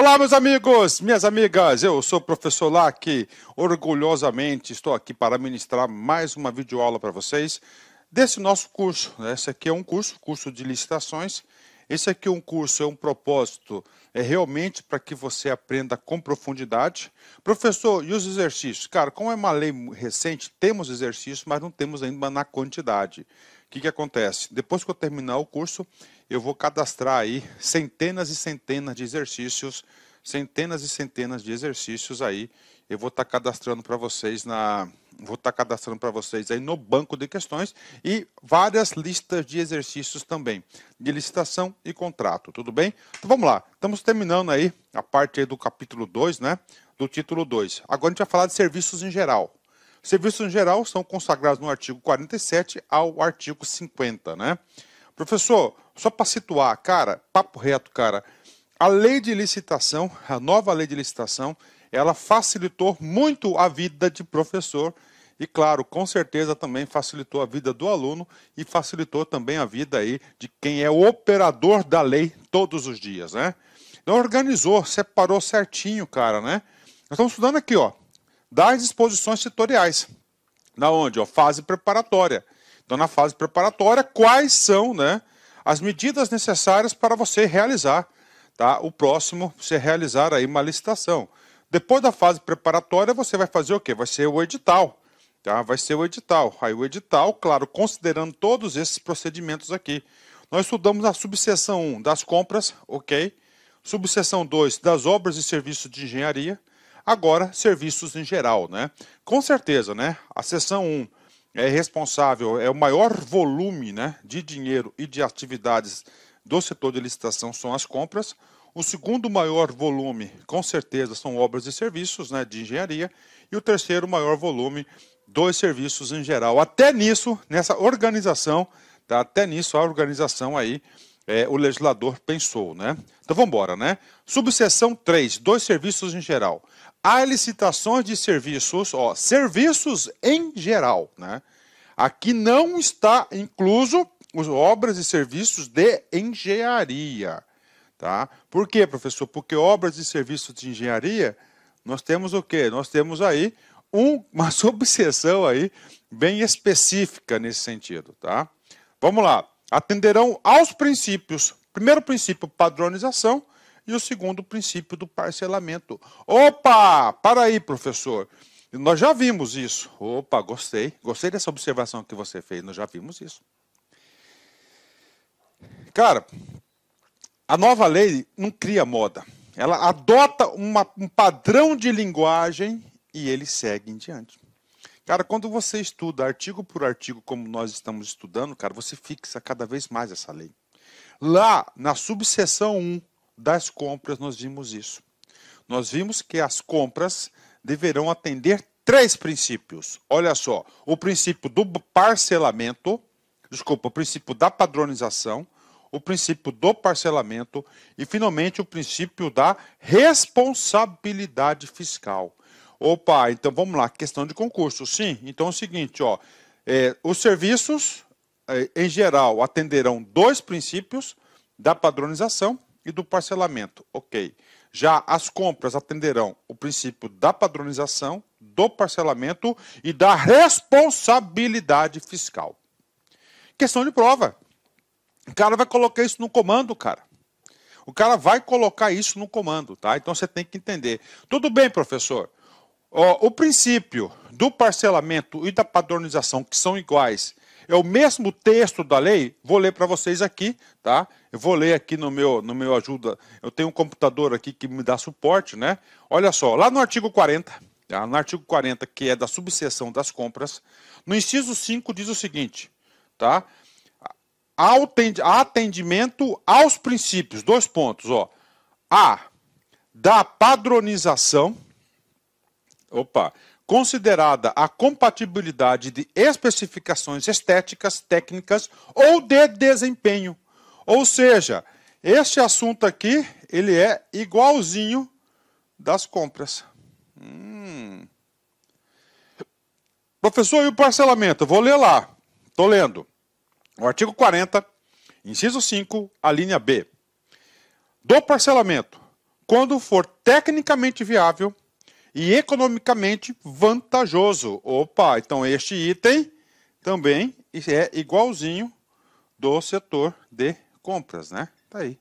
Olá, meus amigos, minhas amigas, eu sou o professor Lac, orgulhosamente estou aqui para ministrar mais uma videoaula para vocês desse nosso curso. Esse aqui é um curso de licitações. Esse aqui é um curso, é um propósito, é realmente para que você aprenda com profundidade. Professor, e os exercícios? Cara, como é uma lei recente, temos exercícios, mas não temos ainda na quantidade. O que acontece? Depois que eu terminar o curso, eu vou cadastrar aí centenas e centenas de exercícios, aí. Eu vou estar cadastrando para vocês aí no banco de questões e várias listas de exercícios também, de licitação e contrato, tudo bem? Então vamos lá, estamos terminando aí a parte aí do capítulo 2, né, do título 2. Agora a gente vai falar de serviços em geral. Serviços em geral são consagrados no artigo 47 ao artigo 50, né? Professor, só para situar, cara, papo reto, cara, a lei de licitação, a nova lei de licitação, ela facilitou muito a vida de professor e, claro, com certeza também facilitou a vida do aluno e facilitou também a vida aí de quem é o operador da lei todos os dias, né? Então organizou, separou certinho, cara, né? Nós estamos estudando aqui, ó, das disposições setoriais. Na onde? Ó, fase preparatória. Então, na fase preparatória, quais são, né, as medidas necessárias para você realizar, tá? O próximo, você realizar aí uma licitação. Depois da fase preparatória, você vai fazer o quê? Vai ser o edital, tá? Vai ser o edital. Aí o edital, claro, considerando todos esses procedimentos aqui. Nós estudamos a subseção 1 das compras, ok? Subseção 2 das obras e serviços de engenharia. Agora, serviços em geral, né? Com certeza, né? A seção 1 é responsável, é o maior volume, né, de dinheiro e de atividades do setor de licitação são as compras. O segundo maior volume, com certeza, são obras e serviços, né, de engenharia. E o terceiro maior volume, dos serviços em geral. Até nisso, nessa organização, tá? Até nisso a organização aí, o legislador pensou, né? Então vamos embora, né? Subseção 3, dos serviços em geral. Há licitações de serviços, ó, serviços em geral, né? Aqui não está incluso as obras e serviços de engenharia, tá? Por quê, professor? Porque obras e serviços de engenharia, nós temos o quê? Nós temos aí uma subseção aí bem específica nesse sentido, tá? Vamos lá. Atenderão aos princípios. Primeiro princípio, padronização. E o segundo princípio do parcelamento. Opa! Para aí, professor. Nós já vimos isso. Opa, gostei. Gostei dessa observação que você fez. Nós já vimos isso. Cara, a nova lei não cria moda. Ela adota um padrão de linguagem e ele segue em diante. Cara, quando você estuda artigo por artigo, como nós estamos estudando, cara, você fixa cada vez mais essa lei. Lá, na subseção 1, das compras, nós vimos isso. Nós vimos que as compras deverão atender 3 princípios. Olha só, o princípio do parcelamento, o princípio da padronização, o princípio do parcelamento e, finalmente, o princípio da responsabilidade fiscal. Opa, então vamos lá, questão de concurso. Sim, então é o seguinte, ó, os serviços, em geral, atenderão 2 princípios da padronização e do parcelamento, ok. Já as compras atenderão o princípio da padronização, do parcelamento e da responsabilidade fiscal. Questão de prova. O cara vai colocar isso no comando, cara. O cara vai colocar isso no comando, tá? Então você tem que entender. Tudo bem, professor. O princípio do parcelamento e da padronização, que são iguais, é o mesmo texto da lei, vou ler para vocês aqui, tá? Eu vou ler aqui no meu ajuda, eu tenho um computador aqui que me dá suporte, né? Olha só, lá no artigo 40, tá? No artigo 40, que é da subseção das compras, no inciso 5 diz o seguinte, tá? Atendimento aos princípios, 2 pontos, ó. A, da padronização, considerada a compatibilidade de especificações estéticas, técnicas ou de desempenho. Ou seja, este assunto aqui, ele é igualzinho das compras. Professor, e o parcelamento? Eu vou ler lá. Estou lendo. O artigo 40, inciso 5, a linha B. Do parcelamento, quando for tecnicamente viável e economicamente vantajoso. Opa, então este item também é igualzinho do setor de compras, né? Tá aí.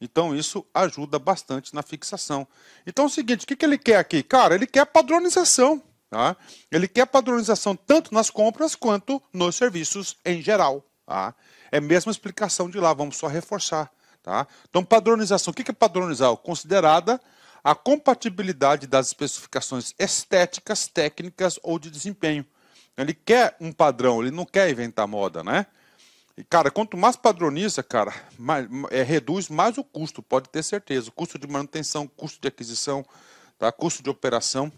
Então isso ajuda bastante na fixação. Então é o seguinte, o que ele quer aqui? Cara, ele quer padronização. Tá? Ele quer padronização tanto nas compras quanto nos serviços em geral. Tá? É a mesma explicação de lá, vamos só reforçar. Tá? Então padronização, o que é padronizar? Considerada a compatibilidade das especificações estéticas, técnicas ou de desempenho. Ele quer um padrão, ele não quer inventar moda, né? E, cara, quanto mais padroniza, cara, reduz mais o custo, pode ter certeza. O custo de manutenção, custo de aquisição, tá? Custo de operação.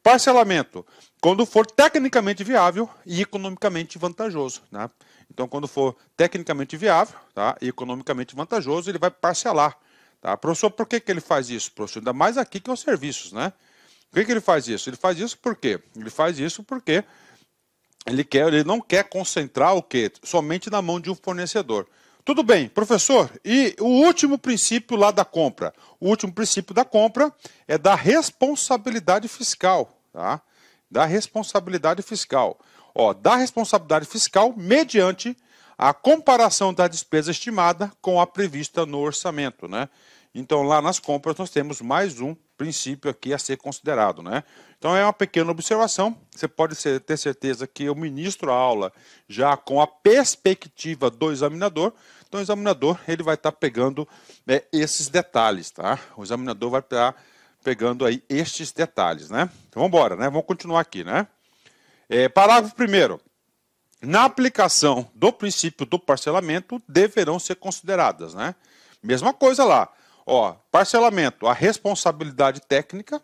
Parcelamento, quando for tecnicamente viável e economicamente vantajoso. Né? Então, quando for tecnicamente viável, tá? E economicamente vantajoso, ele vai parcelar. Tá? Professor, por que ele faz isso? Professor, ainda mais aqui que é os serviços, né? Por que ele faz isso? Ele faz isso por quê? Ele faz isso porque ele não quer concentrar o quê? Somente na mão de um fornecedor. Tudo bem, professor, e o último princípio lá da compra? O último princípio da compra é da responsabilidade fiscal, tá? Da responsabilidade fiscal. Ó, da responsabilidade fiscal mediante a comparação da despesa estimada com a prevista no orçamento, né? Então, lá nas compras, nós temos mais um princípio aqui a ser considerado, né? Então, é uma pequena observação. Você pode ter certeza que eu ministro a aula já com a perspectiva do examinador. Então, o examinador ele vai estar pegando esses detalhes, tá? O examinador vai estar pegando aí estes detalhes, né? Então, vamos embora, né? Vamos continuar aqui, né? Parágrafo 1º. Na aplicação do princípio do parcelamento, deverão ser consideradas, né? Mesma coisa lá. Ó, parcelamento, a responsabilidade técnica,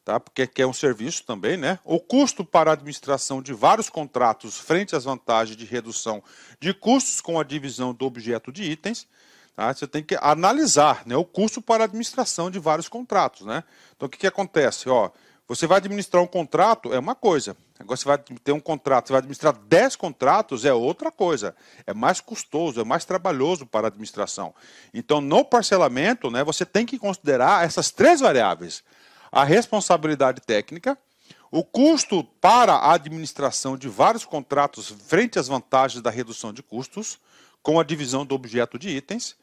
tá? Porque é um serviço também, né? O custo para a administração de vários contratos frente às vantagens de redução de custos com a divisão do objeto de itens. Tá? Você tem que analisar, né, o custo para a administração de vários contratos, né? Então, o que acontece? Ó, você vai administrar um contrato, é uma coisa. Agora, você vai ter um contrato, você vai administrar 10 contratos, é outra coisa. É mais custoso, é mais trabalhoso para a administração. Então, no parcelamento, né, você tem que considerar essas 3 variáveis. A responsabilidade técnica, o custo para a administração de vários contratos frente às vantagens da redução de custos, com a divisão do objeto de itens,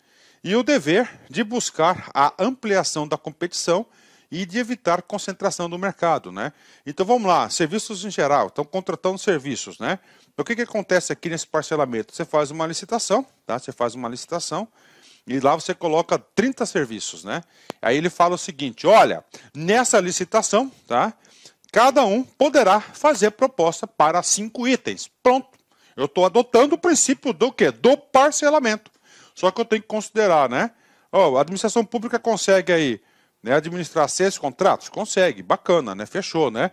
e o dever de buscar a ampliação da competição e de evitar concentração do mercado, né? Então vamos lá, serviços em geral, estão contratando serviços, né? Então, o que acontece aqui nesse parcelamento? Você faz uma licitação, tá? Você faz uma licitação e lá você coloca 30 serviços, né? Aí ele fala o seguinte, olha, nessa licitação, tá? Cada um poderá fazer proposta para 5 itens. Pronto. Eu estou adotando o princípio do quê? Do parcelamento. Só que eu tenho que considerar, né? Oh, a administração pública consegue aí, né, administrar 6 contratos? Consegue, bacana, né? Fechou, né?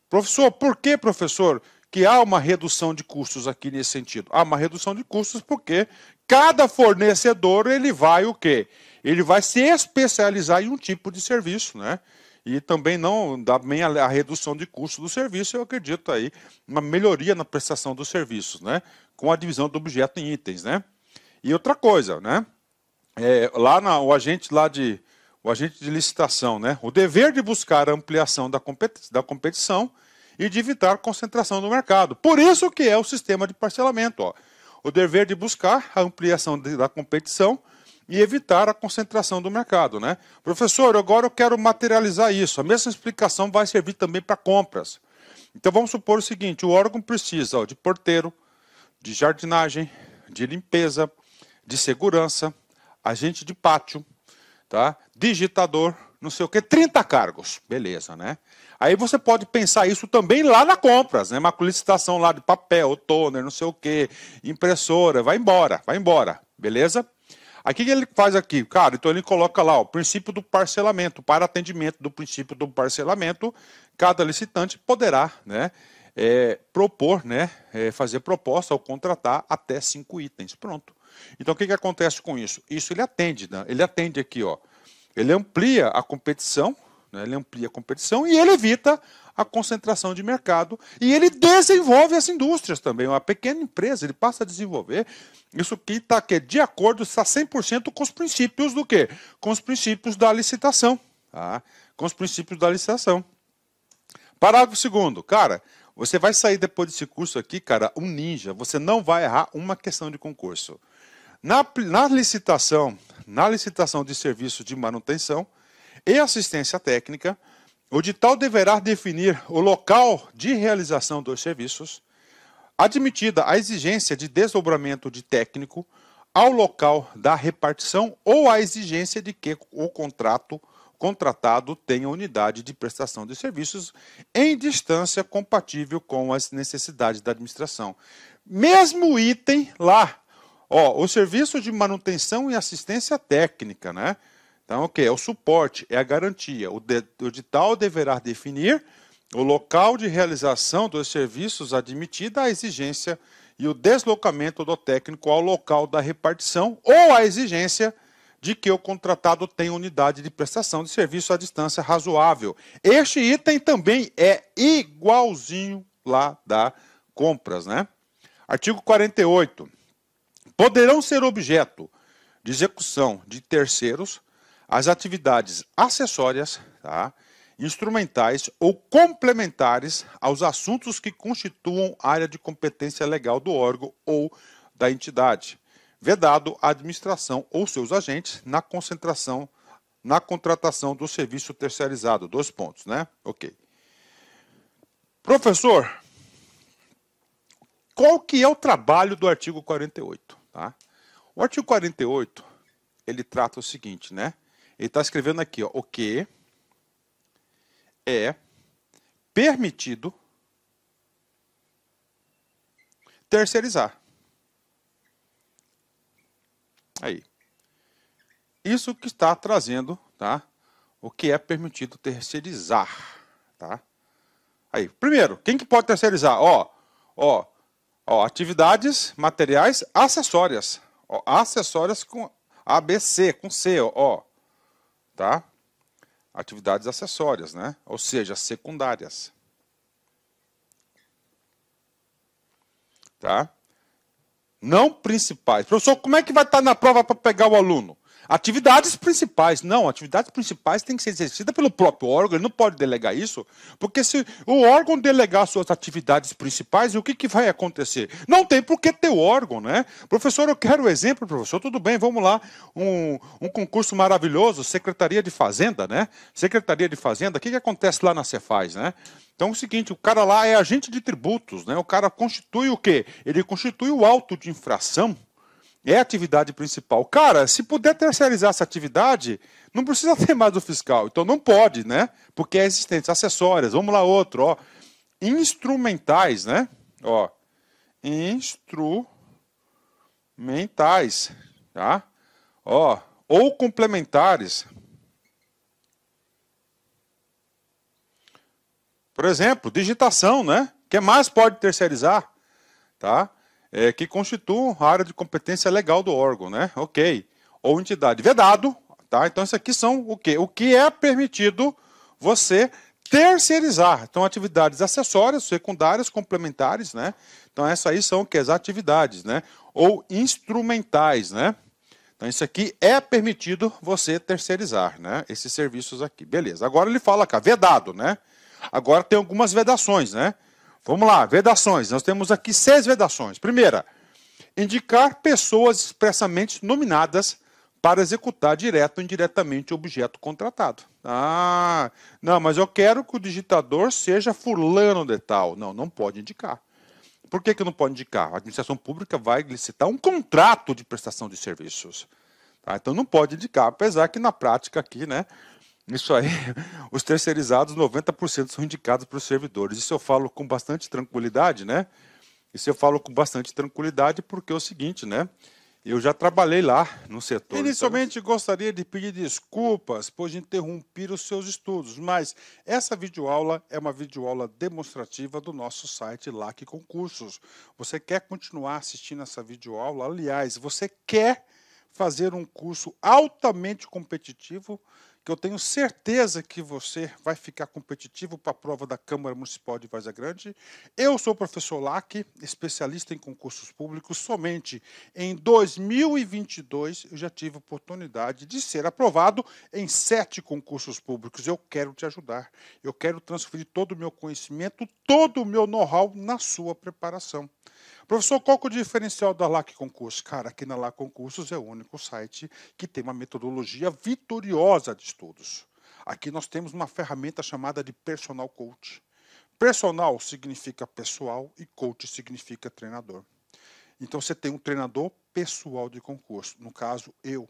Professor, por que, professor, que há uma redução de custos aqui nesse sentido? Há uma redução de custos porque cada fornecedor, ele vai o quê? Ele vai se especializar em um tipo de serviço, né? E também não dá bem a redução de custo do serviço, eu acredito aí, uma melhoria na prestação dos serviços, né? Com a divisão do objeto em itens, né? E outra coisa, né? O agente de licitação, né? O dever de buscar a ampliação da competição e de evitar concentração no mercado. Por isso que é o sistema de parcelamento, ó. O dever de buscar a ampliação da competição e evitar a concentração do mercado, né? Professor, agora eu quero materializar isso. A mesma explicação vai servir também para compras. Então vamos supor o seguinte, o órgão precisa, ó, de porteiro, de jardinagem, de limpeza, de segurança, agente de pátio, tá? Digitador, não sei o que, 30 cargos, beleza, né? Aí você pode pensar isso também lá na compras, né? Uma licitação lá de papel, toner, não sei o que, impressora, vai embora, beleza? Aqui o que ele faz aqui? Cara, então ele coloca lá o princípio do parcelamento. Para atendimento do princípio do parcelamento, cada licitante poderá, né, propor, né, fazer proposta ou contratar até 5 itens. Pronto. Então o que acontece com isso? Isso ele atende, né? Ele atende aqui, ó. Ele amplia a competição, né? Ele amplia a competição e ele evita a concentração de mercado e ele desenvolve as indústrias também. Uma pequena empresa, ele passa a desenvolver isso que está de acordo, está 100% com os princípios do quê? Com os princípios da licitação. Tá? Com os princípios da licitação. Parágrafo 2º. Cara, você vai sair depois desse curso aqui, cara, um ninja. Você não vai errar uma questão de concurso. Na licitação de serviços de manutenção e assistência técnica, o edital deverá definir o local de realização dos serviços, admitida a exigência de desdobramento de técnico ao local da repartição ou a exigência de que o contratado tenha unidade de prestação de serviços em distância compatível com as necessidades da administração. Mesmo item lá, ó, o serviço de manutenção e assistência técnica, né? Então, o que? É o suporte, é a garantia. O edital deverá definir o local de realização dos serviços admitida a exigência e o deslocamento do técnico ao local da repartição ou a exigência de que o contratado tenha unidade de prestação de serviço à distância razoável. Este item também é igualzinho lá da compras, né? Artigo 48. Poderão ser objeto de execução de terceiros as atividades acessórias, tá, instrumentais ou complementares aos assuntos que constituam área de competência legal do órgão ou da entidade, vedado a administração ou seus agentes na contratação do serviço terceirizado. 2 pontos, né? Ok. Professor, qual que é o trabalho do artigo 48? Tá? O artigo 48, ele trata o seguinte, né? Ele está escrevendo aqui, ó, o que é permitido terceirizar. Aí. Isso que está trazendo, tá? O que é permitido terceirizar, tá? Aí, primeiro, quem que pode terceirizar? Ó, atividades materiais acessórias. Ó, acessórias com ABC, com C, ó. Tá? Atividades acessórias, né? Ou seja, secundárias. Tá? Não principais. Professor, como é que vai estar na prova para pegar o aluno? Atividades principais. Não, atividades principais têm que ser exercidas pelo próprio órgão, ele não pode delegar isso, porque se o órgão delegar suas atividades principais, o que vai acontecer? Não tem por que ter o órgão, né? Professor, eu quero o exemplo, professor, tudo bem, vamos lá, um concurso maravilhoso, Secretaria de Fazenda, né? Secretaria de Fazenda, o que acontece lá na Cefaz, né? Então é o seguinte, o cara lá é agente de tributos, né? O cara constitui o quê? Ele constitui o auto de infração. É a atividade principal. Cara, se puder terceirizar essa atividade, não precisa ter mais o fiscal. Então não pode, né? Porque é existente. Acessórias. Vamos lá, outro, ó. Instrumentais, né? Ó. Instrumentais. Tá? Ó. Ou complementares. Por exemplo, digitação, né? O que mais pode terceirizar? Tá? Que constituam a área de competência legal do órgão, né? Ok. Ou entidade. Vedado, tá? Então, isso aqui são o quê? O que é permitido você terceirizar. Então, atividades acessórias, secundárias, complementares, né? Então, essas aí são o que? As atividades, né? Ou instrumentais, né? Então, isso aqui é permitido você terceirizar, né? Esses serviços aqui. Beleza. Agora ele fala cá, vedado, né? Agora tem algumas vedações, né? Vamos lá, vedações. Nós temos aqui 6 vedações. Primeira, indicar pessoas expressamente nominadas para executar direto ou indiretamente o objeto contratado. Ah, não, mas eu quero que o digitador seja fulano de tal. Não, não pode indicar. Por que não pode indicar? A administração pública vai licitar um contrato de prestação de serviços. Tá? Então não pode indicar, apesar que na prática aqui, né? Isso aí, os terceirizados, 90% são indicados para os servidores. Isso eu falo com bastante tranquilidade, né? Isso eu falo com bastante tranquilidade porque é o seguinte, né? Eu já trabalhei lá no setor. Inicialmente gostaria de pedir desculpas por interromper os seus estudos, mas essa videoaula é uma videoaula demonstrativa do nosso site LAC Concursos. Você quer continuar assistindo essa videoaula? Aliás, você quer fazer um curso altamente competitivo que eu tenho certeza que você vai ficar competitivo para a prova da Câmara Municipal de Várzea Grande. Eu sou o professor Lac, especialista em concursos públicos. Somente em 2022 eu já tive a oportunidade de ser aprovado em 7 concursos públicos. Eu quero te ajudar. Eu quero transferir todo o meu conhecimento, todo o meu know-how na sua preparação. Professor, qual que é o diferencial da LAC Concursos? Cara, aqui na LAC Concursos é o único site que tem uma metodologia vitoriosa de estudos. Aqui nós temos uma ferramenta chamada de Personal Coach. Personal significa pessoal e coach significa treinador. Então você tem um treinador pessoal de concurso, no caso eu.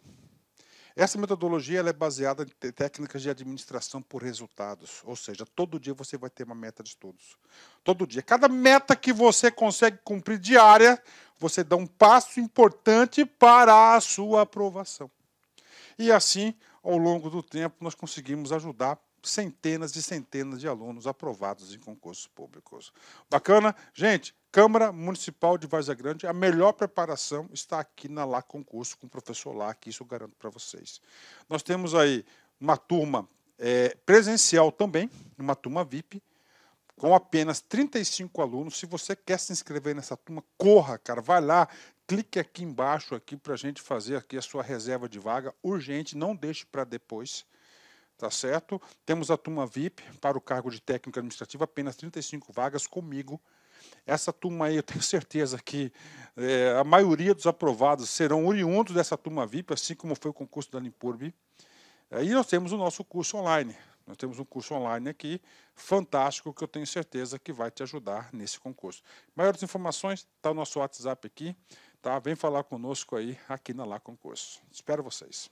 Essa metodologia ela é baseada em técnicas de administração por resultados, ou seja, todo dia você vai ter uma meta de estudos. Todo dia. Cada meta que você consegue cumprir diária, você dá um passo importante para a sua aprovação. E assim, ao longo do tempo, nós conseguimos ajudar centenas e centenas de alunos aprovados em concursos públicos. Bacana? Gente, Câmara Municipal de Várzea Grande, a melhor preparação está aqui na LAC Concurso com o professor Lac, isso eu garanto para vocês. Nós temos aí uma turma presencial também, uma turma VIP, com apenas 35 alunos. Se você quer se inscrever nessa turma, corra, cara, vai lá, clique aqui embaixo aqui para a gente fazer aqui a sua reserva de vaga, urgente, não deixe para depois. Tá certo? Temos a turma VIP para o cargo de técnico administrativo, apenas 35 vagas comigo. Essa turma aí, eu tenho certeza que a maioria dos aprovados serão oriundos dessa turma VIP, assim como foi o concurso da Limpurb. Aí nós temos o nosso curso online. Nós temos um curso online aqui, fantástico, que eu tenho certeza que vai te ajudar nesse concurso. Maiores informações, está o nosso WhatsApp aqui. Tá? Vem falar conosco aí, aqui na LAC Concurso. Espero vocês.